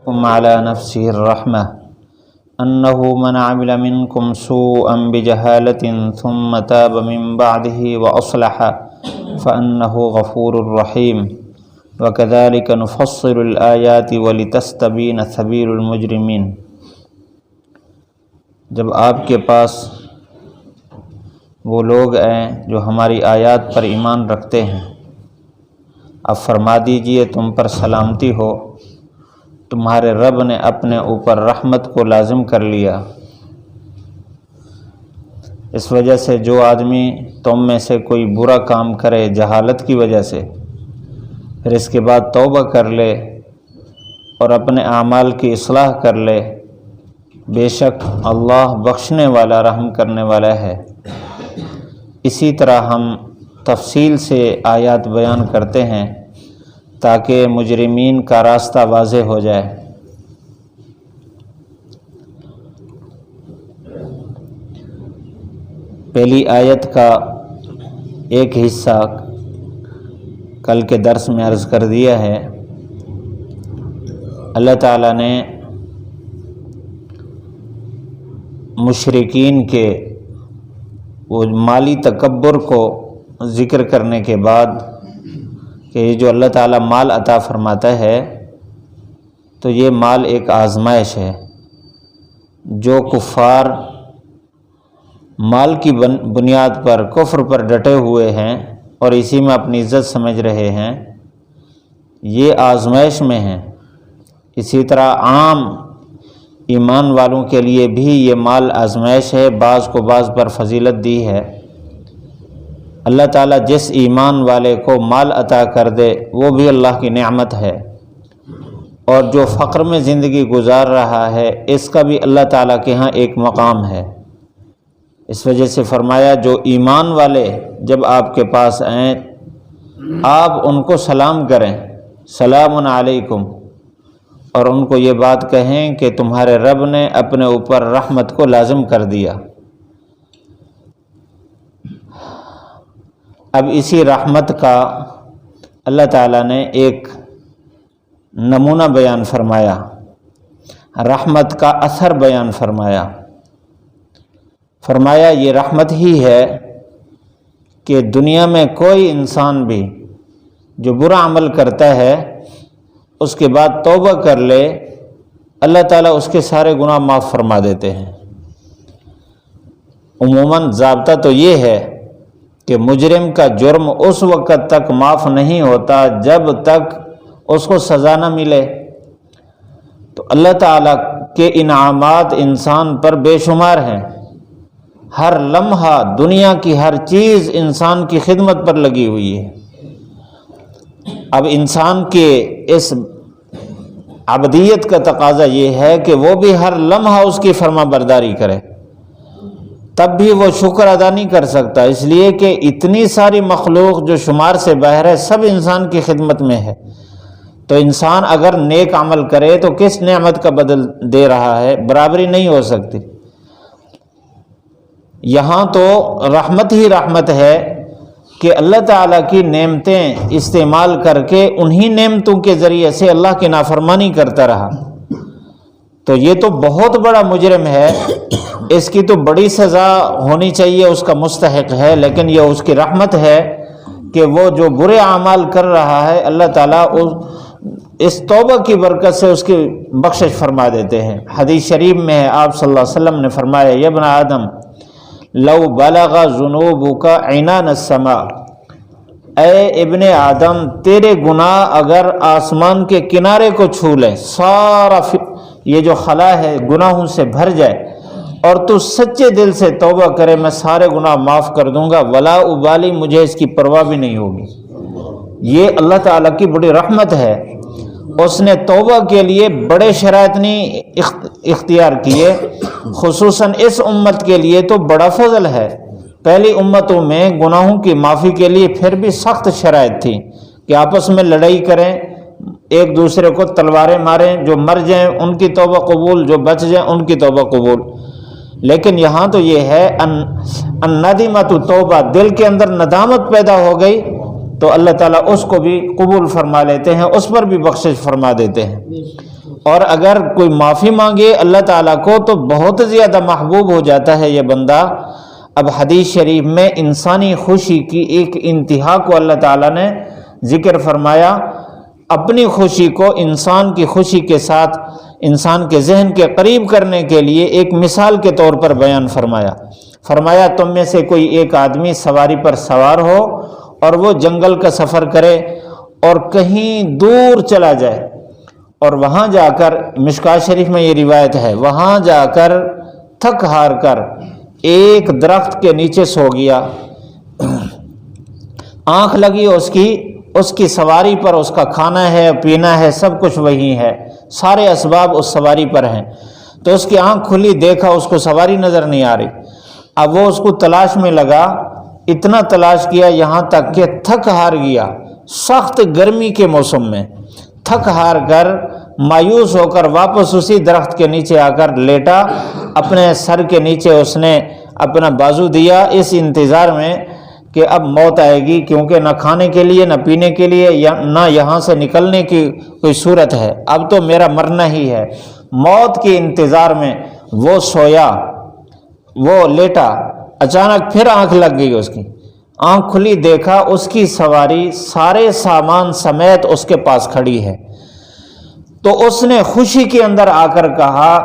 على نفسه الرحمة أنه من عمل منكم سوءا بجهالة ثم تاب من بعده وأصلح فأنه غفور رحيم وكذلك نفصل الآيات ولتستبين سبيل المجرمين۔ جب آپ کے پاس وہ لوگ آئیں جو ہماری آیات پر ایمان رکھتے ہیں، اب فرما دیجئے تم پر سلامتی ہو، تمہارے رب نے اپنے اوپر رحمت کو لازم کر لیا۔ اس وجہ سے جو آدمی تم میں سے کوئی برا کام کرے جہالت کی وجہ سے، پھر اس کے بعد توبہ کر لے اور اپنے اعمال کی اصلاح کر لے، بے شک اللہ بخشنے والا رحم کرنے والا ہے۔ اسی طرح ہم تفصیل سے آیات بیان کرتے ہیں تاکہ مجرمین کا راستہ واضح ہو جائے۔ پہلی آیت کا ایک حصہ کل کے درس میں عرض کر دیا ہے۔ اللہ تعالیٰ نے مشرکین کے وہ مالی تکبر کو ذکر کرنے کے بعد کہ یہ جو اللہ تعالیٰ مال عطا فرماتا ہے تو یہ مال ایک آزمائش ہے۔ جو کفار مال کی بنیاد پر کفر پر ڈٹے ہوئے ہیں اور اسی میں اپنی عزت سمجھ رہے ہیں، یہ آزمائش میں ہیں۔ اسی طرح عام ایمان والوں کے لیے بھی یہ مال آزمائش ہے، بعض کو بعض پر فضیلت دی ہے۔ اللہ تعالیٰ جس ایمان والے کو مال عطا کر دے وہ بھی اللہ کی نعمت ہے، اور جو فقر میں زندگی گزار رہا ہے اس کا بھی اللہ تعالیٰ کے ہاں ایک مقام ہے۔ اس وجہ سے فرمایا جو ایمان والے جب آپ کے پاس آئیں آپ ان کو سلام کریں، سلام علیکم، اور ان کو یہ بات کہیں کہ تمہارے رب نے اپنے اوپر رحمت کو لازم کر دیا۔ اب اسی رحمت کا اللہ تعالیٰ نے ایک نمونہ بیان فرمایا، رحمت کا اثر بیان فرمایا یہ رحمت ہی ہے کہ دنیا میں کوئی انسان بھی جو برا عمل کرتا ہے اس کے بعد توبہ کر لے، اللہ تعالیٰ اس کے سارے گناہ معاف فرما دیتے ہیں۔ عموماً ضابطہ تو یہ ہے کہ مجرم کا جرم اس وقت تک معاف نہیں ہوتا جب تک اس کو سزا نہ ملے۔ تو اللہ تعالیٰ کے انعامات انسان پر بے شمار ہیں، ہر لمحہ دنیا کی ہر چیز انسان کی خدمت پر لگی ہوئی ہے۔ اب انسان کے اس عبدیت کا تقاضا یہ ہے کہ وہ بھی ہر لمحہ اس کی فرما برداری کرے، تب بھی وہ شکر ادا نہیں کر سکتا، اس لیے کہ اتنی ساری مخلوق جو شمار سے باہر ہے سب انسان کی خدمت میں ہے۔ تو انسان اگر نیک عمل کرے تو کس نعمت کا بدل دے رہا ہے، برابری نہیں ہو سکتی۔ یہاں تو رحمت ہی رحمت ہے کہ اللہ تعالیٰ کی نعمتیں استعمال کر کے انہی نعمتوں کے ذریعے سے اللہ کی نافرمانی کرتا رہا، تو یہ تو بہت بڑا مجرم ہے، اس کی تو بڑی سزا ہونی چاہیے، اس کا مستحق ہے۔ لیکن یہ اس کی رحمت ہے کہ وہ جو برے اعمال کر رہا ہے اللہ تعالیٰ اس توبہ کی برکت سے اس کی بخشش فرما دیتے ہیں۔ حدیث شریف میں ہے، آپ صلی اللہ علیہ وسلم نے فرمایا یا ابن آدم لو بلغ ذنوبک عنان السماء، اے ابن آدم تیرے گناہ اگر آسمان کے کنارے کو چھو لیں، سارا یہ جو خلا ہے گناہوں سے بھر جائے اور تو سچے دل سے توبہ کرے، میں سارے گناہ معاف کر دوں گا، ولا ابالی، مجھے اس کی پرواہ بھی نہیں ہوگی۔ یہ اللہ تعالیٰ کی بڑی رحمت ہے، اس نے توبہ کے لیے بڑے شرائط نہیں اختیار کیے، خصوصاً اس امت کے لیے تو بڑا فضل ہے۔ پہلی امتوں میں گناہوں کی معافی کے لیے پھر بھی سخت شرائط تھی کہ آپس میں لڑائی کریں، ایک دوسرے کو تلواریں ماریں، جو مر جائیں ان کی توبہ قبول، جو بچ جائیں ان کی توبہ قبول۔ لیکن یہاں تو یہ ہے الندیمۃ توبہ، دل کے اندر ندامت پیدا ہو گئی تو اللہ تعالیٰ اس کو بھی قبول فرما لیتے ہیں، اس پر بھی بخشش فرما دیتے ہیں۔ اور اگر کوئی معافی مانگے اللہ تعالیٰ کو تو بہت زیادہ محبوب ہو جاتا ہے یہ بندہ۔ اب حدیث شریف میں انسانی خوشی کی ایک انتہا کو اللہ تعالیٰ نے ذکر فرمایا، اپنی خوشی کو انسان کی خوشی کے ساتھ انسان کے ذہن کے قریب کرنے کے لیے ایک مثال کے طور پر بیان فرمایا تم میں سے کوئی ایک آدمی سواری پر سوار ہو اور وہ جنگل کا سفر کرے اور کہیں دور چلا جائے، اور وہاں جا کر، مشکوٰۃ شریف میں یہ روایت ہے، وہاں جا کر تھک ہار کر ایک درخت کے نیچے سو گیا، آنکھ لگی اس کی سواری پر، اس کا کھانا ہے پینا ہے سب کچھ وہی ہے، سارے اسباب اس سواری پر ہیں، تو اس کی آنکھ کھلی، دیکھا اس کو سواری نظر نہیں آ رہی۔ اب وہ اس کو تلاش میں لگا، اتنا تلاش کیا یہاں تک کہ تھک ہار گیا، سخت گرمی کے موسم میں تھک ہار کر مایوس ہو کر واپس اسی درخت کے نیچے آ کر لیٹا، اپنے سر کے نیچے اس نے اپنا بازو دیا اس انتظار میں کہ اب موت آئے گی، کیونکہ نہ کھانے کے لیے نہ پینے کے لیے نہ یہاں سے نکلنے کی کوئی صورت ہے، اب تو میرا مرنا ہی ہے۔ موت کے انتظار میں وہ سویا، وہ لیٹا، اچانک پھر آنکھ لگ گئی، اس کی آنکھ کھلی، دیکھا اس کی سواری سارے سامان سمیت اس کے پاس کھڑی ہے۔ تو اس نے خوشی کے اندر آ کر کہا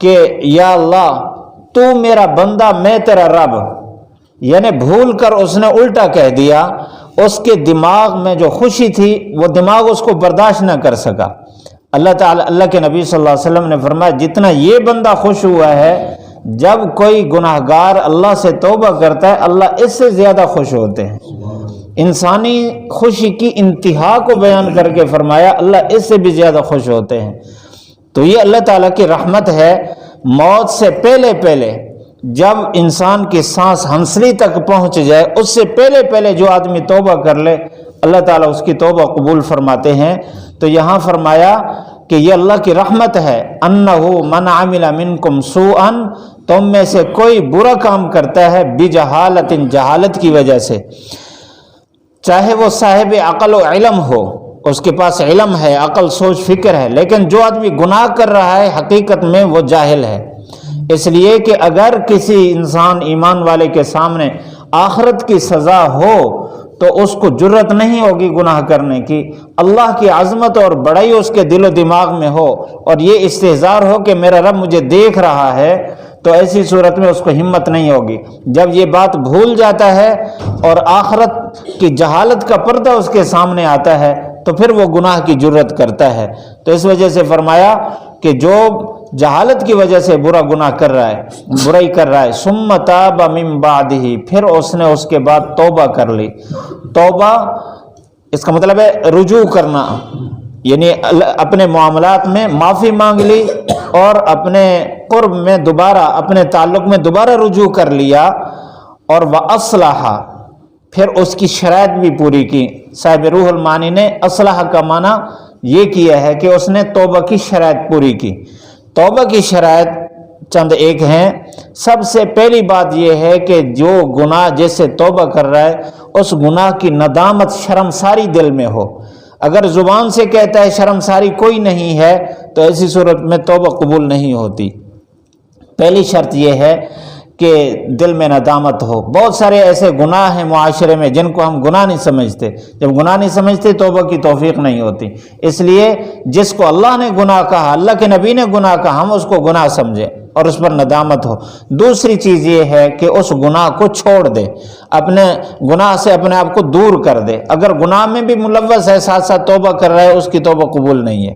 کہ یا اللہ تو میرا بندہ میں تیرا رب، یعنی بھول کر اس نے الٹا کہہ دیا، اس کے دماغ میں جو خوشی تھی وہ دماغ اس کو برداشت نہ کر سکا۔ اللہ کے نبی صلی اللہ علیہ وسلم نے فرمایا جتنا یہ بندہ خوش ہوا ہے، جب کوئی گناہ گار اللہ سے توبہ کرتا ہے اللہ اس سے زیادہ خوش ہوتے ہیں۔ انسانی خوشی کی انتہا کو بیان کر کے فرمایا اللہ اس سے بھی زیادہ خوش ہوتے ہیں۔ تو یہ اللہ تعالیٰ کی رحمت ہے، موت سے پہلے جب انسان کی سانس ہنسلی تک پہنچ جائے، اس سے پہلے جو آدمی توبہ کر لے اللہ تعالیٰ اس کی توبہ قبول فرماتے ہیں۔ تو یہاں فرمایا کہ یہ اللہ کی رحمت ہے، انہ من عمل منکم سوءا، تم میں سے کوئی برا کام کرتا ہے بجہالت، جہالت کی وجہ سے، چاہے وہ صاحب عقل و علم ہو، اس کے پاس علم ہے، عقل سوچ فکر ہے، لیکن جو آدمی گناہ کر رہا ہے حقیقت میں وہ جاہل ہے۔ اس لیے کہ اگر کسی انسان ایمان والے کے سامنے آخرت کی سزا ہو تو اس کو جرت نہیں ہوگی گناہ کرنے کی، اللہ کی عظمت اور بڑائی اس کے دل و دماغ میں ہو اور یہ استحضار ہو کہ میرا رب مجھے دیکھ رہا ہے، تو ایسی صورت میں اس کو ہمت نہیں ہوگی۔ جب یہ بات بھول جاتا ہے اور آخرت کی جہالت کا پردہ اس کے سامنے آتا ہے تو پھر وہ گناہ کی جرت کرتا ہے۔ تو اس وجہ سے فرمایا کہ جو جہالت کی وجہ سے برائی کر رہا ہے ثم تاب من بعدہ، پھر اس نے اس کے بعد توبہ کر لی۔ توبہ اس کا مطلب ہے رجوع کرنا، یعنی اپنے معاملات میں معافی مانگ لی اور اپنے قرب میں دوبارہ، اپنے تعلق میں دوبارہ رجوع کر لیا، اور وَأَصْلَحَ، پھر اس کی شرائط بھی پوری کی۔ صاحب روح المعانی نے اصلاح کا معنی یہ کیا ہے کہ اس نے توبہ کی شرائط پوری کی۔ توبہ کی شرائط چند ایک ہیں۔ سب سے پہلی بات یہ ہے کہ جو گناہ جس سے توبہ کر رہا ہے اس گناہ کی ندامت، شرمساری دل میں ہو۔ اگر زبان سے کہتا ہے شرمساری کوئی نہیں ہے تو ایسی صورت میں توبہ قبول نہیں ہوتی۔ پہلی شرط یہ ہے کہ دل میں ندامت ہو۔ بہت سارے ایسے گناہ ہیں معاشرے میں جن کو ہم گناہ نہیں سمجھتے، جب گناہ نہیں سمجھتے توبہ کی توفیق نہیں ہوتی۔ اس لیے جس کو اللہ نے گناہ کہا، اللہ کے نبی نے گناہ کہا، ہم اس کو گناہ سمجھیں اور اس پر ندامت ہو۔ دوسری چیز یہ ہے کہ اس گناہ کو چھوڑ دے، اپنے گناہ سے اپنے آپ کو دور کر دے۔ اگر گناہ میں بھی ملوث ہے ساتھ ساتھ توبہ کر رہا ہے، اس کی توبہ قبول نہیں ہے۔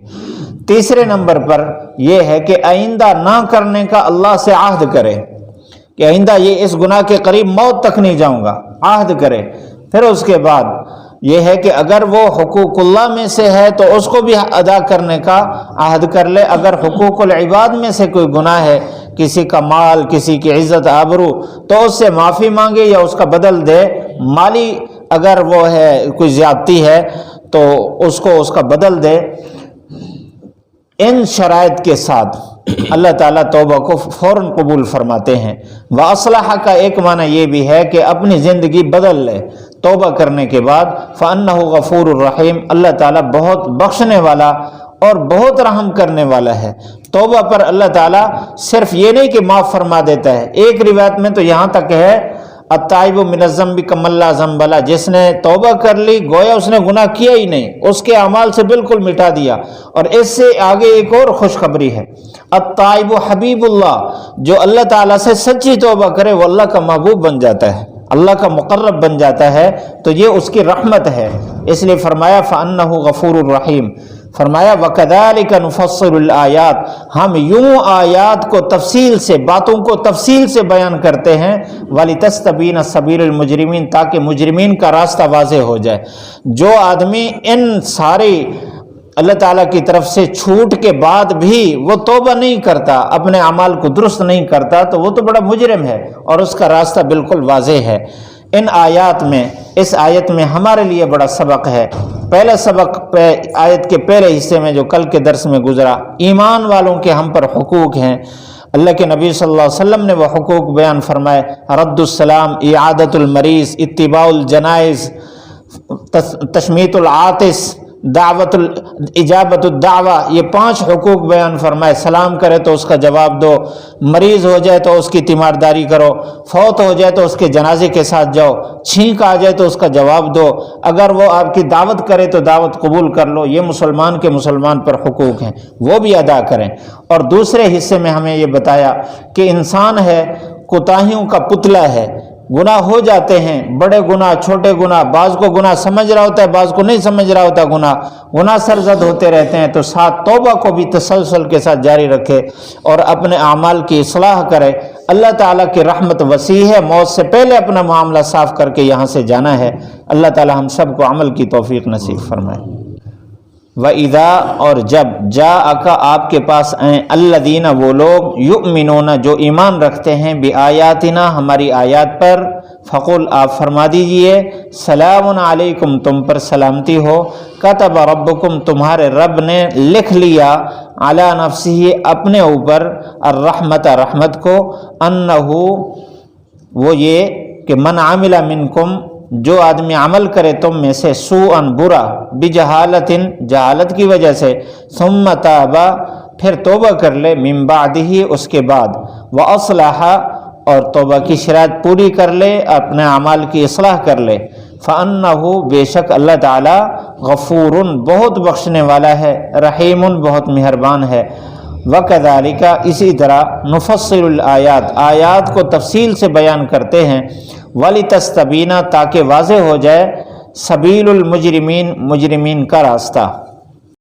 تیسرے نمبر پر یہ ہے کہ آئندہ نہ کرنے کا اللہ سے عہد کرے کہ آئندہ یہ اس گناہ کے قریب موت تک نہیں جاؤں گا، عہد کرے۔ پھر اس کے بعد یہ ہے کہ اگر وہ حقوق اللہ میں سے ہے تو اس کو بھی ادا کرنے کا عہد کر لے۔ اگر حقوق العباد میں سے کوئی گناہ ہے، کسی کا مال، کسی کی عزت آبرو، تو اس سے معافی مانگے یا اس کا بدل دے۔ مالی اگر وہ ہے کوئی زیادتی ہے تو اس کو اس کا بدل دے۔ ان شرائط کے ساتھ اللہ تعالیٰ توبہ کو فوراً قبول فرماتے ہیں۔ وَأَصْلَحَ کا ایک معنی یہ بھی ہے کہ اپنی زندگی بدل لے توبہ کرنے کے بعد۔ فَأَنَّهُ غَفُورٌ الرحیم، اللہ تعالیٰ بہت بخشنے والا اور بہت رحم کرنے والا ہے۔ توبہ پر اللہ تعالیٰ صرف یہ نہیں کہ معاف فرما دیتا ہے، ایک روایت میں تو یہاں تک ہے التائب من الذنب کمن لا ذنب لہ، جس نے توبہ کر لی گویا اس نے گناہ کیا ہی نہیں، اس کے اعمال سے بالکل مٹا دیا۔ اور اس سے آگے ایک اور خوشخبری ہے، التائب حبیب اللہ، جو اللہ تعالیٰ سے سچی توبہ کرے وہ اللہ کا محبوب بن جاتا ہے، اللہ کا مقرب بن جاتا ہے، تو یہ اس کی رحمت ہے۔ اس لیے فرمایا فَأَنَّهُ غَفُورٌ رَحِيمٌ، فرمایا وَكَذَلِكَ نُفَصِّلُ الْآيَاتِ، ہم یوں آیات کو تفصیل سے، باتوں کو تفصیل سے بیان کرتے ہیں، وَلِتَسْتَبِينَ سَبِيلُ الْمُجْرِمِينَ، تاکہ مجرمین کا راستہ واضح ہو جائے۔ جو آدمی ان سارے اللہ تعالیٰ کی طرف سے چھوٹ کے بعد بھی وہ توبہ نہیں کرتا، اپنے اعمال کو درست نہیں کرتا، تو وہ تو بڑا مجرم ہے اور اس کا راستہ بالکل واضح ہے۔ ان آیات میں، اس آیت میں ہمارے لیے بڑا سبق ہے۔ پہلا سبق آیت کے پہلے حصے میں جو کل کے درس میں گزرا، ایمان والوں کے ہم پر حقوق ہیں۔ اللہ کے نبی صلی اللہ علیہ وسلم نے وہ حقوق بیان فرمائے، رد السلام، اعادت المریض، اتباع الجنائز، تشمیت العاطس، اجابت الدعوہ، یہ 5 حقوق بیان فرمائے۔ سلام کرے تو اس کا جواب دو، مریض ہو جائے تو اس کی تیمارداری کرو، فوت ہو جائے تو اس کے جنازے کے ساتھ جاؤ، چھینک آ جائے تو اس کا جواب دو، اگر وہ آپ کی دعوت کرے تو دعوت قبول کر لو۔ یہ مسلمان کے مسلمان پر حقوق ہیں، وہ بھی ادا کریں۔ اور دوسرے حصے میں ہمیں یہ بتایا کہ انسان ہے، کوتاہیوں کا پتلا ہے، گناہ ہو جاتے ہیں، بڑے گناہ، چھوٹے گناہ، بعض کو گناہ سمجھ رہا ہوتا ہے، بعض کو نہیں سمجھ رہا ہوتا، گناہ سرزد ہوتے رہتے ہیں، تو ساتھ توبہ کو بھی تسلسل کے ساتھ جاری رکھے اور اپنے اعمال کی اصلاح کرے۔ اللہ تعالیٰ کی رحمت وسیع ہے، موت سے پہلے اپنا معاملہ صاف کر کے یہاں سے جانا ہے۔ اللہ تعالیٰ ہم سب کو عمل کی توفیق نصیب فرمائے۔ وَإِذَا، اور جب، جاءَکَ، آپ کے پاس آئیں، الذین، وہ لوگ، یؤمنون، جو ایمان رکھتے ہیں، بآیاتنا، ہماری آیات پر، فقل، آپ فرما دیجئے، سلام علیکم، تم پر سلامتی ہو، کتب ربکم، تمہارے رب نے لکھ لیا، علی نفسہ، اپنے اوپر، الرحمت، رحمت کو، انہو، وہ یہ کہ من عمل منکم، جو آدمی عمل کرے تم میں سے، سوءً، برا، بجہالت، جہالت کی وجہ سے، ثم تاب، پھر توبہ کر لے، من بعدہ، اس کے بعد، واصلح، اور توبہ کی شرائط پوری کر لے، اپنے اعمال کی اصلاح کر لے، فانہ، بے شک اللہ تعالی، غفور، بہت بخشنے والا ہے، رحیم، بہت مہربان ہے۔ وَكَذَلِكَ، اسی طرح، نفصل الآیات، آیات کو تفصیل سے بیان کرتے ہیں، وَلِتَسْتَبِينَ، تاکہ واضح ہو جائے، سبیل المجرمین، مجرمین کا راستہ۔